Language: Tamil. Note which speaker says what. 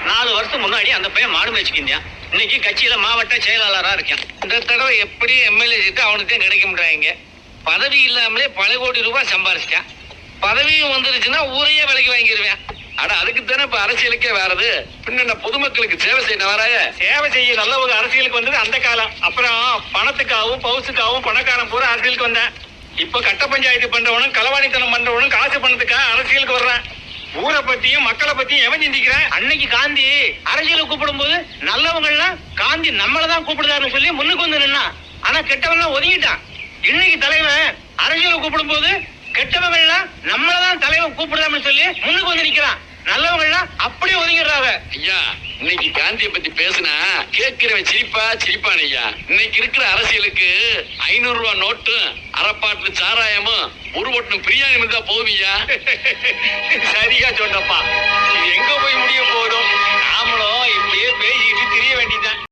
Speaker 1: 4 வருஷம் முன்னாடி அந்த பையன் மாடு மேய்ச்சிக்கிந்தான். இன்னைக்கு கட்சியில மாவட்ட செயலாளரா இருக்கேன். இந்த தடவை எப்படி எம்எல்ஏ சீட்டு அவனுக்கு கிடைக்கும்ன்றாங்க. பதவி இல்லாமலே பல கோடி ரூபாய் சம்பாரிச்சிட்டான். பதவியும் வந்துருச்சுன்னா ஊரையே விலைக்கு வாங்கிடுவேன்.
Speaker 2: அட அதுக்கு தானே இப்ப அரசியலுக்கே வேறது. பின்ன பொதுமக்களுக்கு சேவை செய்ய வராய.
Speaker 1: சேவை செய்ய நல்ல ஒரு அரசியலுக்கு வந்தது அந்த காலம். அப்புறம் பணத்துக்காகவும் பவுசுக்காகவும் பணக்காரன் பூரா அரசியலுக்கு வந்தேன். இப்ப கட்ட பஞ்சாயத்து பண்றவனும் களவாணித்தனம் பண்றவனும் காசு பணத்துக்காக அரசியலுக்கு வர்றேன். ஊரை பத்தியும் மக்களை பத்தியும் எவன் சிந்திக்கிறேன்? அன்னைக்கு காந்தி அரசியலை கூப்பிடும் போது நல்லவங்க எல்லாம் காந்தி நம்மளதான் கூப்பிடுதாருன்னு சொல்லி முன்னுக்கு வந்து நின்னா. ஆனா கெட்டவன் ஒதுங்கிட்டான். இன்னைக்கு தலைவன் அரசியலை கூப்பிடும் போது கெட்டவங்க எல்லாம் நம்மளதான் தலைவன் கூப்பிடுதான்னு சொல்லி முன்னுக்கு வந்து நிக்கிறான். நல்லவங்க எல்லாம் அப்படியே ஒதுங்கிடுறாங்க.
Speaker 2: ஐயா இன்னைக்கு காந்தியை பத்தி பேசினா கேட்கிறவன் சிரிப்பான் ஐயா. இன்னைக்கு இருக்கிற அரசியலுக்கு 500 ரூபாய் நோட்டும் அரைப்பாட்டு சாராயமும் ஒரு ஒட்டும் பிரியாணி தான் போதும் ஐயா.
Speaker 1: சரியா சொன்னப்பா. இது எங்க போய் முடியும்?